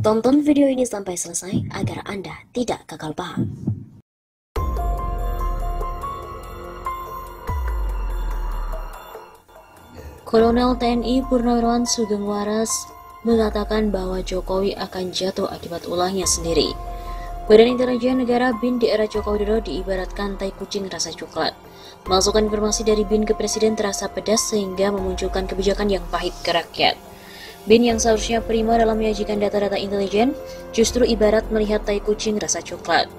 Tonton video ini sampai selesai agar Anda tidak gagal paham. Kolonel TNI Purnawirawan Sugeng Waras mengatakan bahwa Jokowi akan jatuh akibat ulahnya sendiri. Badan Intelijen Negara BIN di era Joko Widodo diibaratkan tai kucing rasa coklat. Masukan informasi dari BIN ke Presiden terasa pedas sehingga memunculkan kebijakan yang pahit ke rakyat. BIN yang seharusnya prima dalam menyajikan data-data intelijen justru ibarat melihat tai kucing rasa coklat.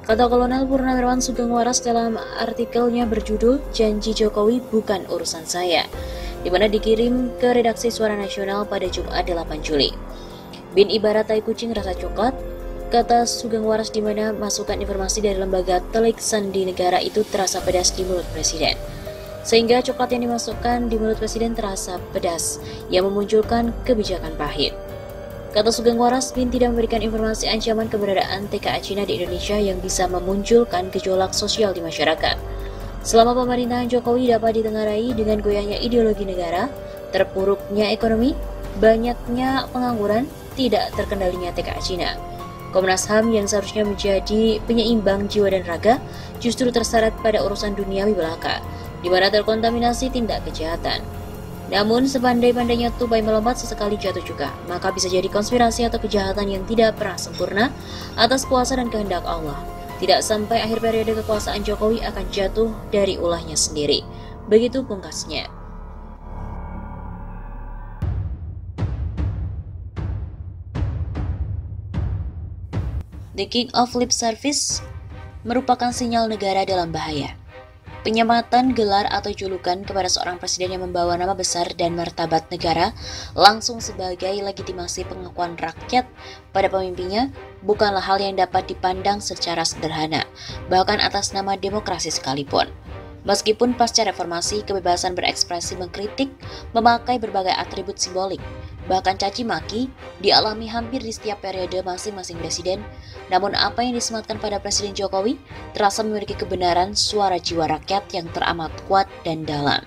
Kata Kolonel Purnawirawan Sugeng Waras dalam artikelnya berjudul "Janji Jokowi Bukan Urusan Saya", di mana dikirim ke redaksi Suara Nasional pada Jumat 8 Juli. BIN ibarat tai kucing rasa coklat, kata Sugeng Waras, di mana masukan informasi dari lembaga telik sandi negara itu terasa pedas di mulut Presiden. Sehingga coklat yang dimasukkan di mulut Presiden terasa pedas, yang memunculkan kebijakan pahit. Kata Sugeng Waras, BIN tidak memberikan informasi ancaman keberadaan TKA Cina di Indonesia yang bisa memunculkan gejolak sosial di masyarakat. Selama pemerintahan Jokowi dapat ditengarai dengan goyahnya ideologi negara, terpuruknya ekonomi, banyaknya pengangguran, tidak terkendalinya TKA Cina. Komnas HAM yang seharusnya menjadi penyeimbang jiwa dan raga justru terseret pada urusan duniawi belaka, di mana terkontaminasi tindak kejahatan. Namun sepandai-pandainya tupai melompat sesekali jatuh juga, maka bisa jadi konspirasi atau kejahatan yang tidak pernah sempurna atas kuasa dan kehendak Allah. Tidak sampai akhir periode kekuasaan Jokowi akan jatuh dari ulahnya sendiri. Begitu pungkasnya. The King of Lip Service merupakan sinyal negara dalam bahaya. Penyematan gelar atau julukan kepada seorang presiden yang membawa nama besar dan martabat negara langsung sebagai legitimasi pengakuan rakyat pada pemimpinnya bukanlah hal yang dapat dipandang secara sederhana, bahkan atas nama demokrasi sekalipun. Meskipun pasca reformasi, kebebasan berekspresi, mengkritik, memakai berbagai atribut simbolik, bahkan caci maki dialami hampir di setiap periode masing-masing presiden, namun apa yang disematkan pada Presiden Jokowi terasa memiliki kebenaran suara jiwa rakyat yang teramat kuat dan dalam.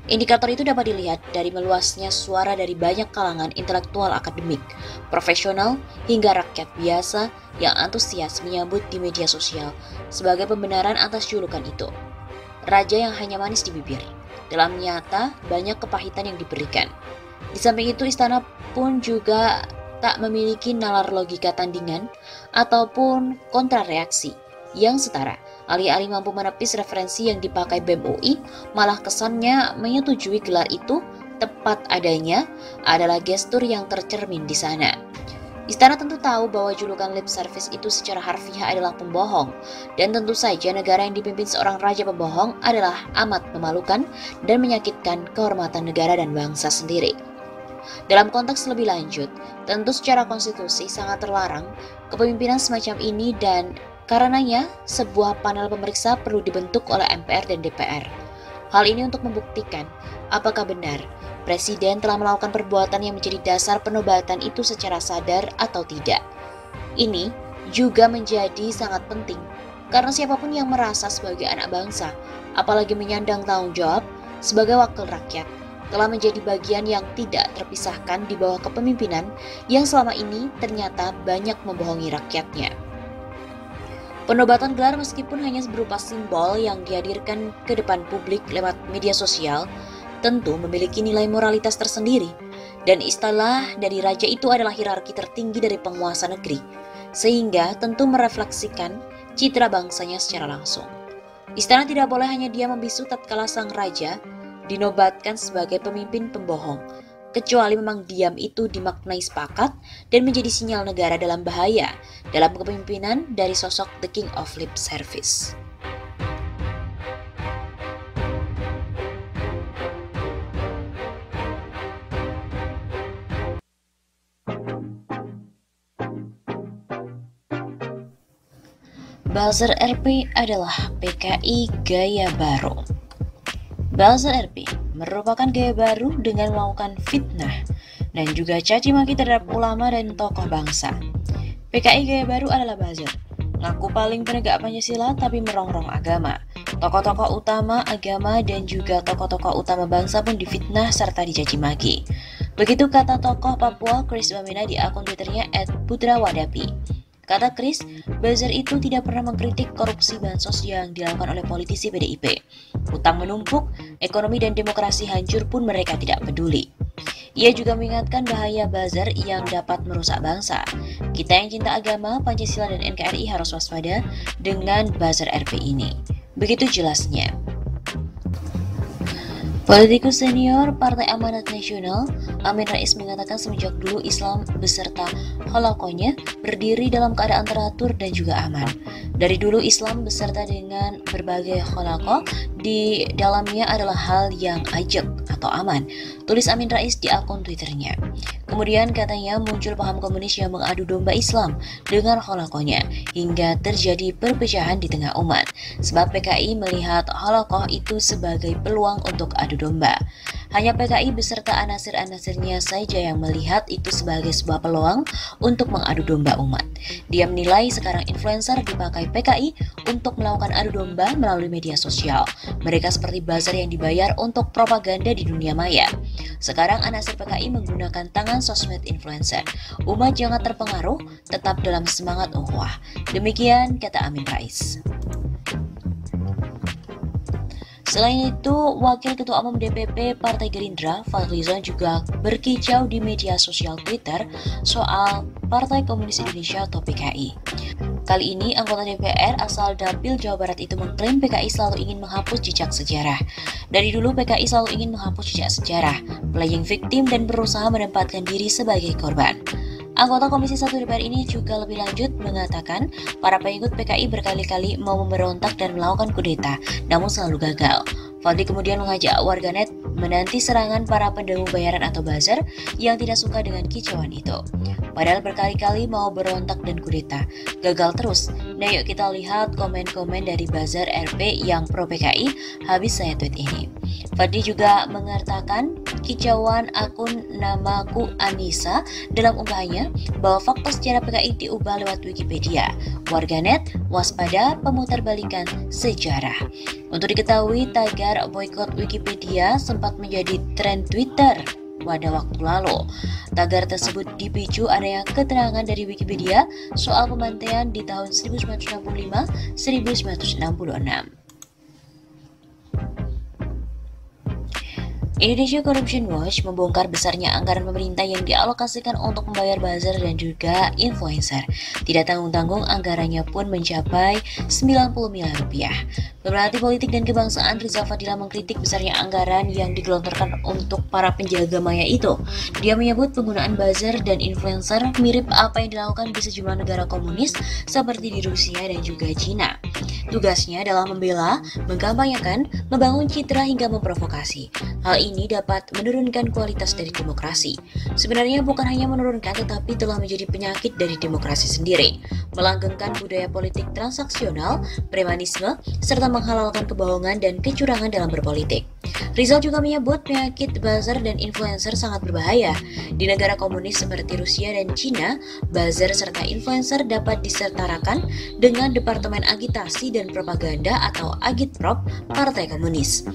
Indikator itu dapat dilihat dari meluasnya suara dari banyak kalangan intelektual akademik, profesional, hingga rakyat biasa yang antusias menyambut di media sosial sebagai pembenaran atas julukan itu. Raja yang hanya manis di bibir, dalam nyata banyak kepahitan yang diberikan. Di samping itu, istana pun juga tak memiliki nalar logika tandingan ataupun kontrareaksi yang setara. Alih-alih mampu menepis referensi yang dipakai BEM UI, malah kesannya menyetujui gelar itu tepat adanya adalah gestur yang tercermin di sana. Istana tentu tahu bahwa julukan lip service itu secara harfiah adalah pembohong, dan tentu saja negara yang dipimpin seorang raja pembohong adalah amat memalukan dan menyakitkan kehormatan negara dan bangsa sendiri. Dalam konteks lebih lanjut, tentu secara konstitusi sangat terlarang kepemimpinan semacam ini, dan karenanya sebuah panel pemeriksa perlu dibentuk oleh MPR dan DPR. Hal ini untuk membuktikan apakah benar Presiden telah melakukan perbuatan yang menjadi dasar penobatan itu secara sadar atau tidak. Ini juga menjadi sangat penting karena siapapun yang merasa sebagai anak bangsa, apalagi menyandang tanggung jawab sebagai wakil rakyat, telah menjadi bagian yang tidak terpisahkan di bawah kepemimpinan yang selama ini ternyata banyak membohongi rakyatnya. Penobatan gelar meskipun hanya berupa simbol yang dihadirkan ke depan publik lewat media sosial, tentu memiliki nilai moralitas tersendiri, dan istilah dari raja itu adalah hierarki tertinggi dari penguasa negeri, sehingga tentu merefleksikan citra bangsanya secara langsung. Istana tidak boleh hanya diam membisu tatkala sang raja dinobatkan sebagai pemimpin pembohong, kecuali memang diam itu dimaknai sepakat dan menjadi sinyal negara dalam bahaya dalam kepemimpinan dari sosok The King of Lip Service. Buzzer RP adalah PKI gaya baru. Buzzer RP merupakan gaya baru dengan melakukan fitnah dan juga caci maki terhadap ulama dan tokoh bangsa. PKI gaya baru adalah buzzer, ngaku paling penegak Pancasila tapi merongrong agama. Tokoh-tokoh utama agama dan juga tokoh-tokoh utama bangsa pun difitnah serta dicaci maki. Begitu kata tokoh Papua Chris Wamena di akun Twitternya @putrawadapi. Kata Chris, buzzer itu tidak pernah mengkritik korupsi bansos yang dilakukan oleh politisi PDIP. Utang menumpuk, ekonomi dan demokrasi hancur pun mereka tidak peduli. Ia juga mengingatkan bahaya buzzer yang dapat merusak bangsa. Kita yang cinta agama, Pancasila dan NKRI harus waspada dengan buzzer RP ini. Begitu jelasnya. Politikus senior Partai Amanat Nasional, Amin Rais mengatakan semenjak dulu Islam beserta holokonya berdiri dalam keadaan teratur dan juga aman. Dari dulu Islam beserta dengan berbagai holoko di dalamnya adalah hal yang ajak atau aman, tulis Amin Rais di akun Twitternya. Kemudian katanya muncul paham komunis yang mengadu domba Islam dengan holokonya hingga terjadi perpecahan di tengah umat. Sebab PKI melihat holokoh itu sebagai peluang untuk adu domba. Hanya PKI beserta anasir-anasirnya saja yang melihat itu sebagai sebuah peluang untuk mengadu domba umat. Dia menilai sekarang influencer dipakai PKI untuk melakukan adu domba melalui media sosial. Mereka seperti buzzer yang dibayar untuk propaganda di dunia maya. Sekarang anasir PKI menggunakan tangan sosmed influencer. Umat jangan terpengaruh, tetap dalam semangat ukhuwah. Demikian kata Amin Rais. Selain itu, Wakil Ketua Umum DPP Partai Gerindra, Fadlizon juga berkicau di media sosial Twitter soal Partai Komunis Indonesia atau PKI. Kali ini, anggota DPR asal Dapil Jawa Barat itu mengklaim PKI selalu ingin menghapus jejak sejarah. Dari dulu PKI selalu ingin menghapus jejak sejarah, playing victim dan berusaha menempatkan diri sebagai korban. Anggota Komisi 1 DPR ini juga lebih lanjut mengatakan para pengikut PKI berkali-kali mau memberontak dan melakukan kudeta, namun selalu gagal. Fadli kemudian mengajak warganet menanti serangan para pendemo bayaran atau buzzer yang tidak suka dengan kicauan itu. Padahal berkali-kali mau berontak dan kudeta, gagal terus. Nah yuk kita lihat komen-komen dari buzzer RP yang pro PKI, habis saya tweet ini. Fadli juga mengatakan kicauan akun namaku Anissa dalam unggahannya bahwa fakta sejarah PKI diubah lewat Wikipedia. Warganet waspada pemutarbalikan sejarah. Untuk diketahui, tagar boykot Wikipedia sempat menjadi tren Twitter pada waktu lalu. Tagar tersebut dipicu adanya keterangan dari Wikipedia soal pembantaian di tahun 1965-1966. Indonesia Corruption Watch membongkar besarnya anggaran pemerintah yang dialokasikan untuk membayar buzzer dan juga influencer. Tidak tanggung-tanggung anggarannya pun mencapai 90 miliar rupiah. Pemerhati politik dan kebangsaan Rizal Fadila mengkritik besarnya anggaran yang digelontorkan untuk para penjaga maya itu. Dia menyebut penggunaan buzzer dan influencer mirip apa yang dilakukan di sejumlah negara komunis seperti di Rusia dan juga Cina. Tugasnya adalah membela, mengkampanyekan, membangun citra hingga memprovokasi. Hal ini dapat menurunkan kualitas dari demokrasi. Sebenarnya bukan hanya menurunkan tetapi telah menjadi penyakit dari demokrasi sendiri, melanggengkan budaya politik transaksional, premanisme, serta menghalalkan kebohongan dan kecurangan dalam berpolitik. Rizal juga menyebut penyakit buzzer dan influencer sangat berbahaya. Di negara komunis seperti Rusia dan Cina, buzzer serta influencer dapat disetarakan dengan Departemen Agitasi dan Propaganda atau Agitprop Partai Komunis.